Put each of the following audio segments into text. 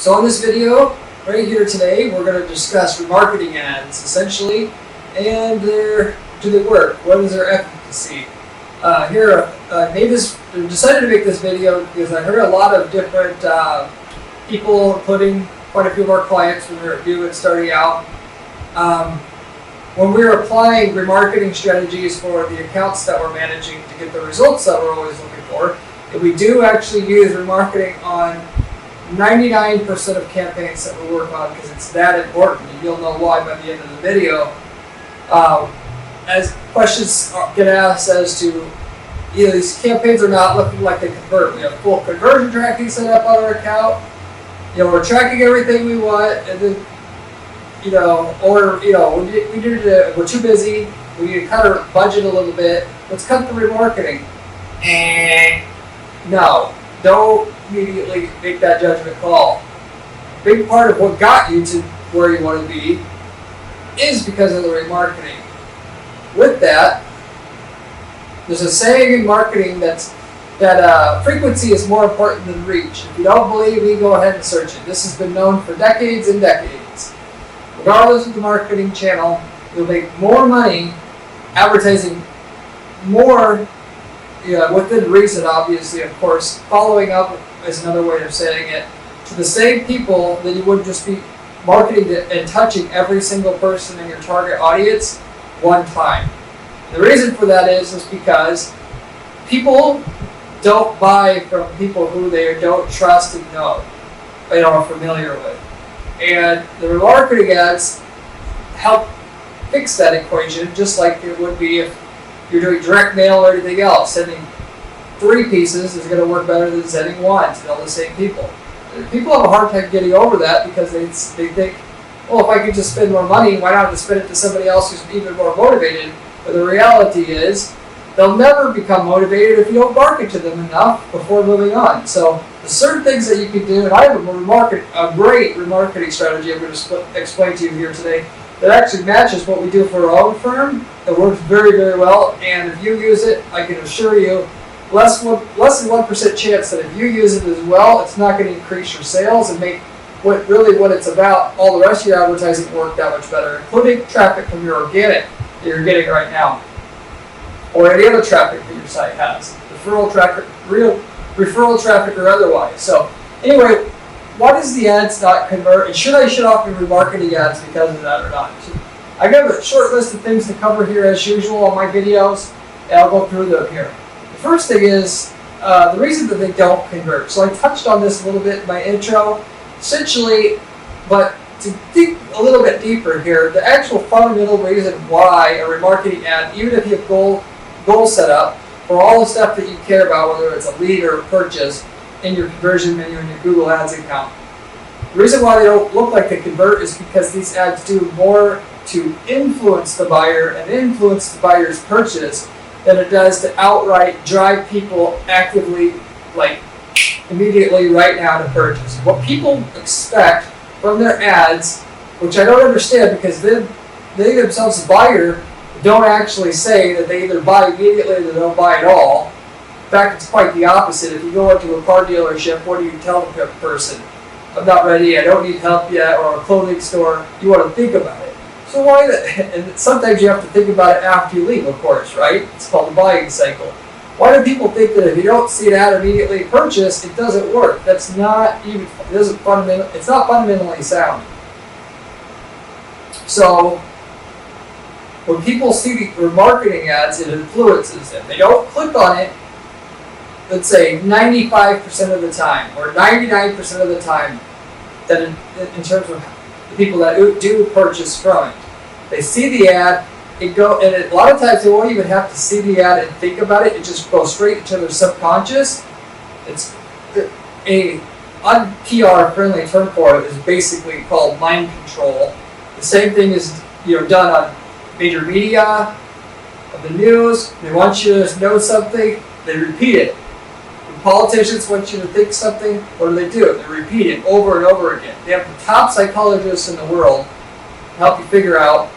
So in this video right here today, we're going to discuss remarketing ads essentially, and do they work? What is their efficacy? I decided to make this video because I heard a lot of different people, including quite a few of our clients when they're new and starting out. When we're applying remarketing strategies for the accounts that we're managing to get the results that we're always looking for, if we do actually use remarketing on 99% of campaigns that we work on, because it's that important, and you'll know why by the end of the video. As questions get asked as to, these campaigns are not looking like they convert. We have full conversion tracking set up on our account. We're tracking everything we want, and then, we're too busy. We need to cut our budget a little bit. Let's cut the remarketing. No, don't immediately make that judgment call. A big part of what got you to where you want to be is because of the remarketing. With that, there's a saying in marketing that frequency is more important than reach. If you don't believe me, go ahead and search it. This has been known for decades and decades. Regardless of the marketing channel, you'll make more money advertising more, within reason, obviously, of course. Following up is another way of saying it, to the same people that you would just be marketing to and touching every single person in your target audience one time. The reason for that is because people don't buy from people who they don't trust and know, are familiar with. And the remarketing ads help fix that equation, just like it would be if you're doing direct mail or anything else. Sending 3 pieces is going to work better than sending 1 to all the same people. People have a hard time getting over that because they think, well, if I could just spend more money, why not just spend it to somebody else who's even more motivated? But the reality is, they'll never become motivated if you don't market to them enough before moving on. So there's certain things that you can do, and I have a great remarketing strategy I'm going to explain to you here today that actually matches what we do for our own firm. It works very, very well, and if you use it, I can assure you, less than 1% chance that if you use it as well, it's not going to increase your sales and make what it's about, all the rest of your advertising work that much better, including traffic from your organic that you're getting right now, or any other traffic that your site has, referral traffic or otherwise. So anyway, why does the ads not convert, and should I shut off your remarketing ads because of that or not? I got a short list of things to cover here as usual on my videos, and I'll go through them here. The first thing is the reason that they don't convert. So I touched on this a little bit in my intro, essentially, but to dig a little bit deeper here, the actual fundamental reason why a remarketing ad, even if you have goals set up for all the stuff that you care about, whether it's a lead or a purchase, in your conversion menu in your Google Ads account. The reason why they don't look like they convert is because these ads do more to influence the buyer and influence the buyer's purchase than it does to outright drive people actively, immediately right now to purchase. What people expect from their ads, which I don't understand because they themselves, the buyer, don't actually say that they either buy immediately or they don't buy at all. In fact, it's quite the opposite. If you go into a car dealership, what do you tell the person? I'm not ready, I don't need help yet, or a clothing store, you want to think about it. So why, and sometimes you have to think about it after you leave, of course, right? It's called the buying cycle. Why do people think that if you don't see an ad immediately purchase, it doesn't work? It's not fundamentally sound. So when people see the remarketing ads, it influences them. They don't click on it, let's say 95% of the time, or 99% of the time, that in terms of the people that do purchase from it. They see the ad, and a lot of times they won't even have to see the ad and think about it. It just goes straight into their subconscious. It's a un-PR friendly term for it is basically called mind control. The same thing is done on major media, of the news. They want you to know something, they repeat it. When politicians want you to think something, what do? They repeat it over and over again. They have the top psychologists in the world to help you figure out,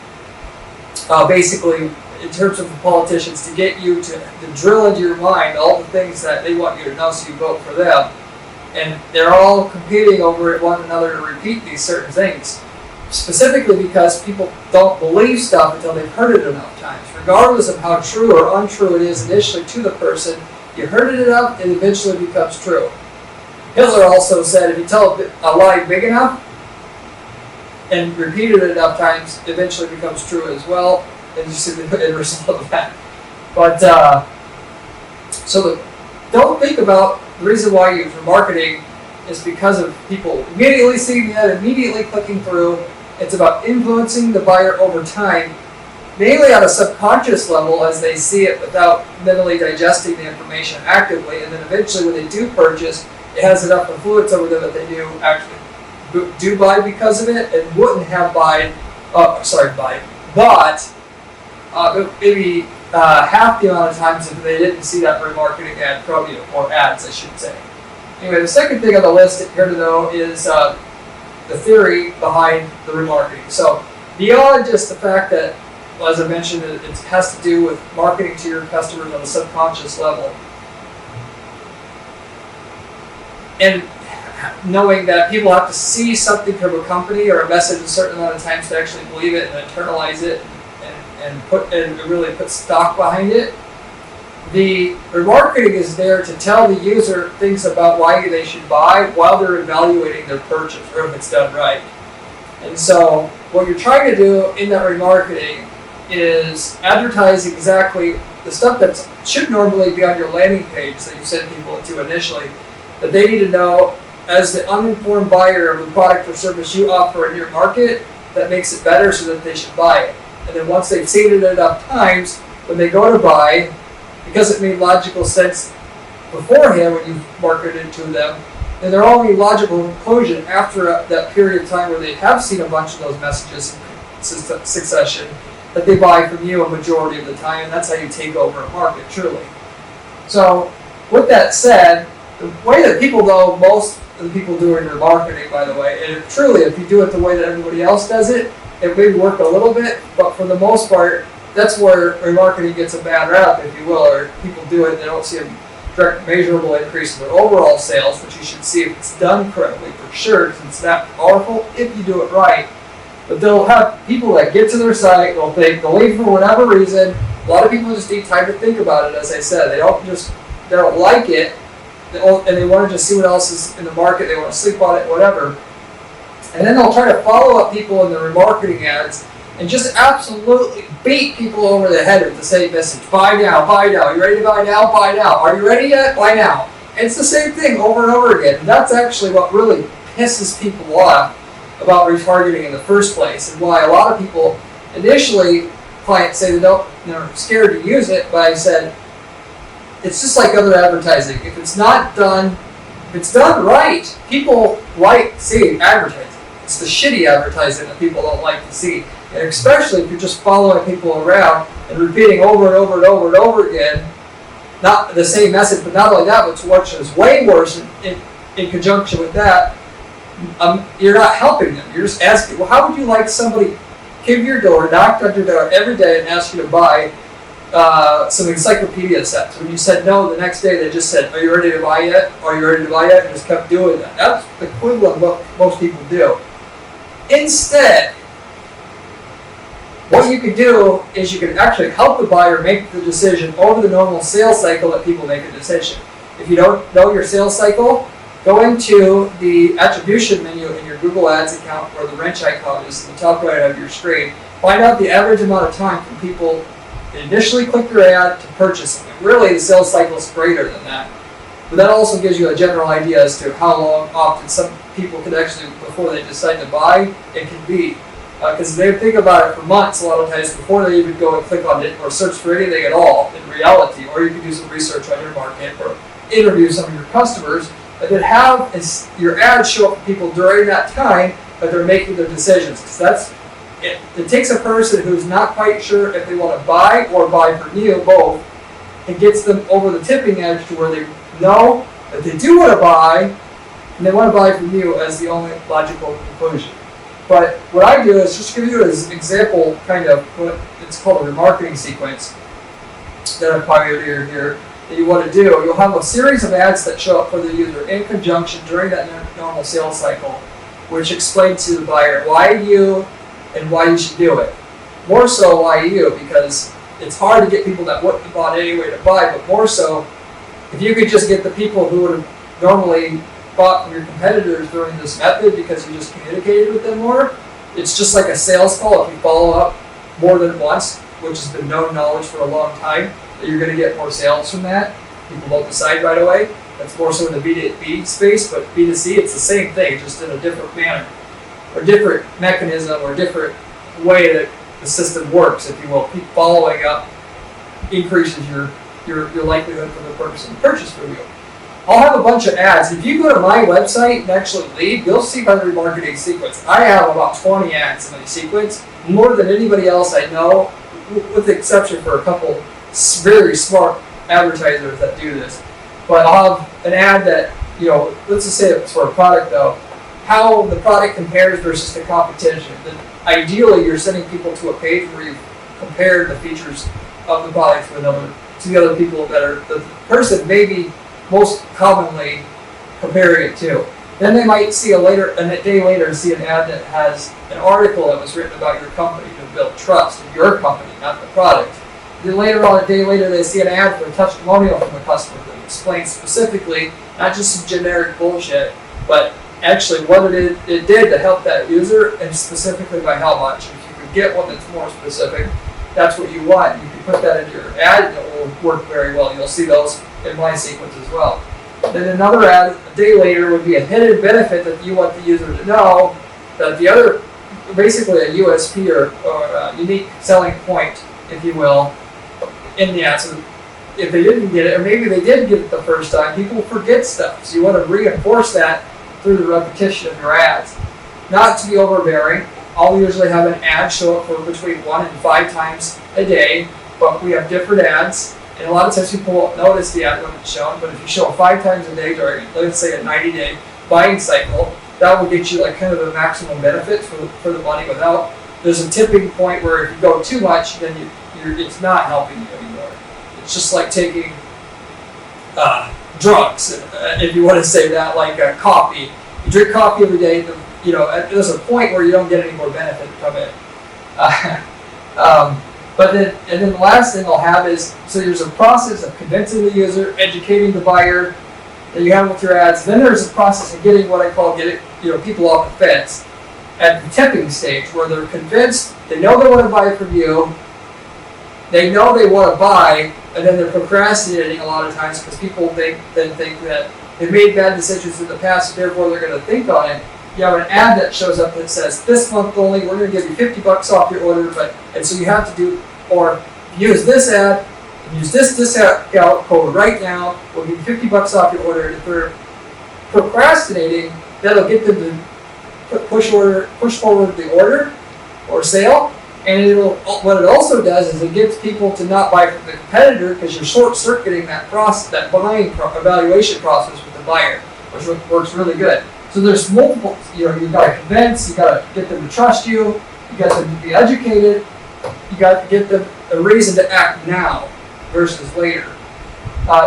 basically, in terms of the politicians, to get you to drill into your mind all the things that they want you to know so you vote for them. And they're all competing over one another to repeat these certain things. Specifically because people don't believe stuff until they've heard it enough times. Regardless of how true or untrue it is initially to the person, you heard it enough, it eventually becomes true. Hitler also said if you tell a lie big enough and repeat it enough times, it eventually becomes true as well. And you see the end result of that. But, don't think about the reason why you use remarketing is because of people immediately seeing the ad, immediately clicking through. It's about influencing the buyer over time, mainly on a subconscious level as they see it without mentally digesting the information actively. And then eventually when they do purchase, it has enough influence over them that they do buy because of it and wouldn't have bought maybe half the amount of times if they didn't see that remarketing ad from you, or ads I should say. Anyway, the second thing on the list here to know is the theory behind the remarketing. So beyond just the fact that, well, as I mentioned, it has to do with marketing to your customers on a subconscious level. And knowing that people have to see something from a company or a message a certain amount of times to actually believe it and internalize it and really put stock behind it. The remarketing is there to tell the user things about why they should buy while they're evaluating their purchase, or if it's done right. And so what you're trying to do in that remarketing is advertise exactly the stuff that should normally be on your landing page that you send people to initially, that they need to know as the uninformed buyer of the product or service you offer in your market that makes it better so that they should buy it. And then once they've seen it enough times, when they go to buy, because it made logical sense beforehand when you marketed to them, then they're all in logical conclusion after that period of time where they have seen a bunch of those messages in succession, that they buy from you a majority of the time, and that's how you take over a market, truly. So, with that said, the way that people know most of the people doing remarketing, by the way, and truly, if you do it the way that everybody else does it, it may work a little bit, but for the most part, that's where remarketing gets a bad rap, if you will, or people do it, they don't see a direct measurable increase in their overall sales, which you should see if it's done correctly for sure, because it's that powerful if you do it right. But they'll have people that get to their site, they'll leave for whatever reason. A lot of people just need time to think about it, as I said. They don't like it, and they want to just see what else is in the market, they want to sleep on it, whatever. And then they'll try to follow up people in the remarketing ads and just absolutely beat people over the head with the same message. Buy now, buy now. You ready to buy now? Buy now. Are you ready yet? Buy now. It's the same thing over and over again. And that's actually what really pisses people off about retargeting in the first place, and why a lot of people initially, clients say they're scared to use it, but I said, it's just like other advertising. If it's not done, if it's done right, people like seeing advertising. It's the shitty advertising that people don't like to see. And especially if you're just following people around and repeating over and over and over and over again, not the same message, but not only that, but which is way worse in conjunction with that, you're not helping them. You're just asking, well, how would you like somebody came to your door, knocked on your door every day and asked you to buy some encyclopedia sets? When you said no, the next day they just said, are you ready to buy yet? Are you ready to buy yet? And just kept doing that. That's the equivalent of what most people do. Instead, what you can do is you can actually help the buyer make the decision over the normal sales cycle that people make a decision. If you don't know your sales cycle, go into the attribution menu in your Google Ads account where the wrench icon is in the top right of your screen. Find out the average amount of time from people initially click your ad to purchase it. And really, the sales cycle is greater than that. But that also gives you a general idea as to how long often some people can actually, before they decide to buy, it can be. Because they think about it for months a lot of times before they even go and click on it or search for anything at all in reality. Or you can do some research on your market or interview some of your customers, and then have your ads show up for people during that time that they're making their decisions. Because it takes a person who's not quite sure if they want to buy or buy from you, both, and gets them over the tipping edge to where they know that they do want to buy, and they want to buy from you as the only logical conclusion. But what I do is just give you as an example, kind of what it's called a remarketing sequence that I've pioneered here, that you want to do, you'll have a series of ads that show up for the user in conjunction during that normal sales cycle, which explain to the buyer why you and why you should do it. More so why you, because it's hard to get people that wouldn't have bought anyway to buy, but more so if you could just get the people who would have normally bought from your competitors during this method because you just communicated with them more. It's just like a sales call. If you follow up more than once, which has been known knowledge for a long time, that you're going to get more sales from that. People don't decide right away. That's more so in the B2B space, but B2C, it's the same thing, just in a different manner, or different mechanism, or different way that the system works, if you will. Keep following up increases your likelihood for the person to purchase from you. I'll have a bunch of ads. If you go to my website and actually leave, you'll see my remarketing sequence. I have about 20 ads in my sequence, more than anybody else I know, with the exception for a couple very smart advertisers that do this. But I'll have an ad that, let's just say it's for a product though, how the product compares versus the competition. Then ideally, you're sending people to a page where you compare the features of the product to the other people that are the person maybe most commonly comparing it to. Then they might see a day later, see an ad that has an article that was written about your company to build trust in your company, not the product. Then later on, a day later, they see an ad for a testimonial from a customer that explains specifically, not just some generic bullshit, but actually what it did to help that user, and specifically by how much. If you could get one that's more specific, that's what you want. You can put that into your ad, and it will work very well. You'll see those in my sequence as well. Then another ad a day later would be a hidden benefit that you want the user to know, that the other, basically a USP or a unique selling point, if you will, in the ad. So if they didn't get it, or maybe they did get it the first time, people forget stuff. So you want to reinforce that through the repetition of your ads. Not to be overbearing. I'll usually have an ad show up for between 1 and 5 times a day, but we have different ads. And a lot of times people won't notice the ad when it's shown, but if you show it 5 times a day during, let's say, a 90-day buying cycle, that will get you like kind of the maximum benefit for the money without, there's a tipping point where if you go too much, then it's not helping you anymore. It's just like taking drugs, if you want to say that, like coffee. You drink coffee every day, there's a point where you don't get any more benefit from it. But then the last thing I'll have is, so there's a process of convincing the user, educating the buyer that you have with your ads. Then there's a process of getting what I call people off the fence at the tipping stage, where they're convinced, they know they want to buy from you, they know they want to buy, and then they're procrastinating a lot of times because people then think that they've made bad decisions in the past, therefore they're going to think on it. You have an ad that shows up that says, this month only, we're going to give you $50 off your order, and so you have to do, or use this ad, and use this discount code right now, we'll give you $50 off your order. If they're procrastinating, that'll get them to push forward the order or sale, and what it also does is it gets people to not buy from the competitor because you're short-circuiting that process, that buying evaluation process with the buyer, which works really good. So there's multiple, you've got to convince, you've got to get them to trust you, you got them to be educated, you got to get them a reason to act now versus later,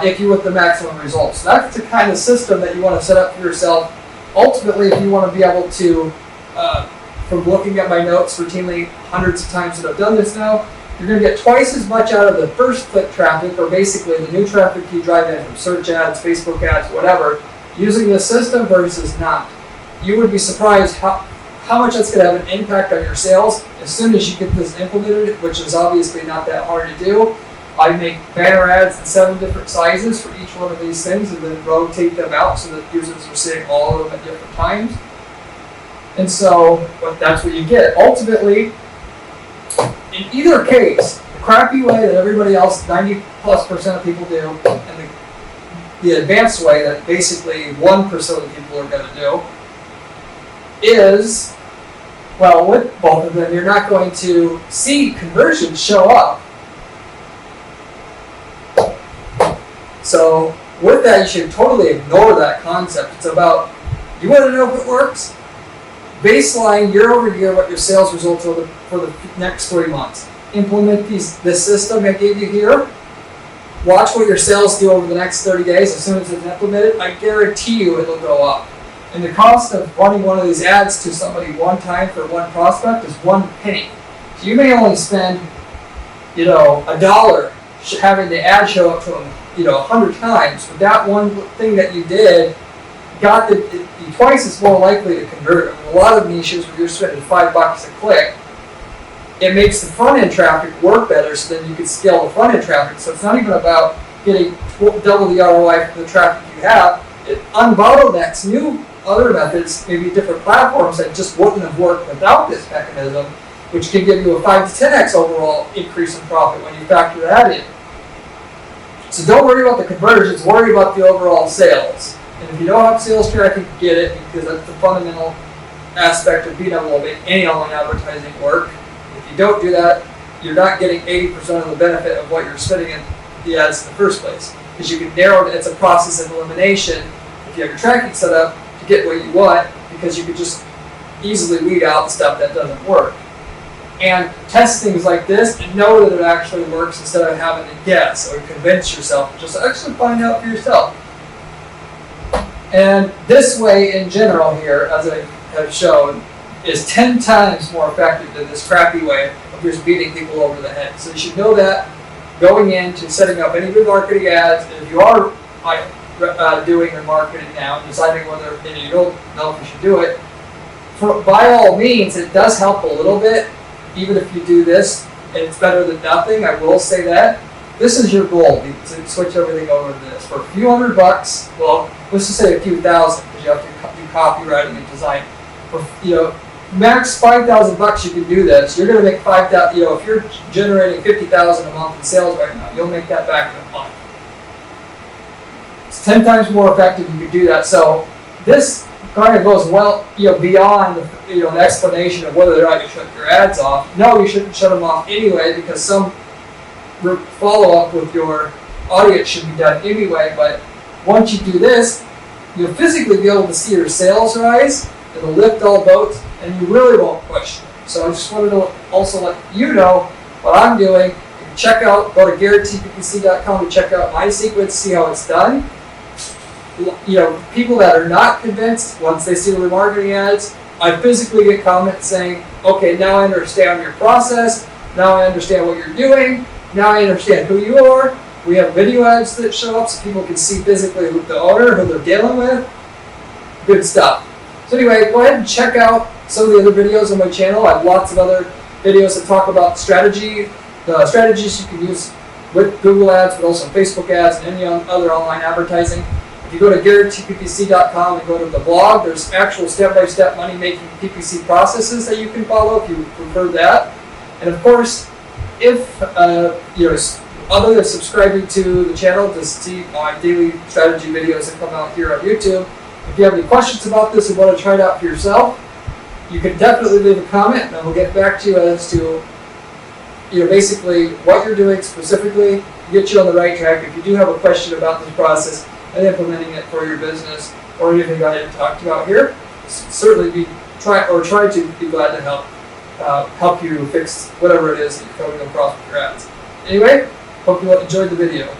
if you want the maximum results. So that's the kind of system that you want to set up for yourself. Ultimately, if you want to be able to, from looking at my notes routinely hundreds of times that I've done this now, you're going to get twice as much out of the first click traffic, or basically the new traffic you drive in from search ads, Facebook ads, whatever, using this system versus not. You would be surprised how much that's going to have an impact on your sales as soon as you get this implemented, which is obviously not that hard to do. I make banner ads in 7 different sizes for each one of these things and then rotate them out so that users are seeing all of them at different times. And so that's what you get. Ultimately, in either case, the crappy way that everybody else, 90+% of people do, and the advanced way that basically 1% of people are going to do is, well, with both of them, you're not going to see conversions show up. So with that, you should totally ignore that concept. It's about, you want to know if it works? Baseline year over year what your sales results are for the next 3 months. Implement this system I gave you here. watch what your sales do over the next 30 days. As soon as it's implemented, I guarantee you it'll go up. And the cost of running one of these ads to somebody one time for one prospect is 1 penny. So you may only spend, $1 having the ad show up to them, 100 times. But that one thing that you did got you twice as more likely to convert. I mean, a lot of niches where you're spending $5 a click, it makes the front end traffic work better, so then you can scale the front end traffic. So it's not even about getting double the ROI from the traffic you have. It unbottlenecks new other methods, maybe different platforms that just wouldn't have worked without this mechanism, which can give you a 5 to 10x overall increase in profit when you factor that in. So don't worry about the conversions, worry about the overall sales. And if you don't have sales tracking, get it, because that's the fundamental aspect of being able to make any online advertising work. If you don't do that, you're not getting 80% of the benefit of what you're spending in the ads in the first place. Because you can narrow it, it's a process of elimination if you have your tracking set up to get what you want, because you can just easily weed out the stuff that doesn't work. And test things like this and know that it actually works instead of having to guess or convince yourself. Just actually find out for yourself. And this way in general here, as I have shown, is 10 times more effective than this crappy way of just beating people over the head. So you should know that going into setting up any remarketing ads. And if you are doing remarketing now and deciding whether you don't know if you should do it, by all means, it does help a little bit. Even if you do this, and it's better than nothing, I will say that. This is your goal, to switch everything over to this. For a few $100, well, let's just say a few thousand, because you have to do copywriting and design. For, max $5,000 you can do this. You're going to make $5,000, if you're generating $50,000 a month in sales right now, you'll make that back in a month. It's 10 times more effective you can do that. So this kind of goes beyond the explanation of whether or not you shut your ads off. No, you shouldn't shut them off anyway, because some follow-up with your audience should be done anyway. But once you do this, you'll physically be able to see your sales rise. It'll lift all boats, and you really won't question it. So I just wanted to also let you know what I'm doing. You can check out, go to GarrettTPC.com to check out my sequence, see how it's done. People that are not convinced, once they see the remarketing ads, I physically get comments saying, okay, now I understand your process, now I understand what you're doing, now I understand who you are. We have video ads that show up so people can see physically who the owner, who they're dealing with. Good stuff. So anyway, go ahead and check out some of the other videos on my channel. I have lots of other videos that talk about strategies you can use with Google Ads, but also Facebook ads and any other online advertising. If you go to GarrettTPC.com and go to the blog, there's actual step-by-step money-making PPC processes that you can follow if you prefer that. And of course, if other than subscribing to the channel to see my daily strategy videos that come out here on YouTube, if you have any questions about this and want to try it out for yourself, you can definitely leave a comment, and we'll get back to you as to basically what you're doing specifically to get you on the right track. If you do have a question about this process and implementing it for your business or anything I had talked about here, certainly try to be glad to help you fix whatever it is that you're coming across with your ads. Anyway, hope you enjoyed the video.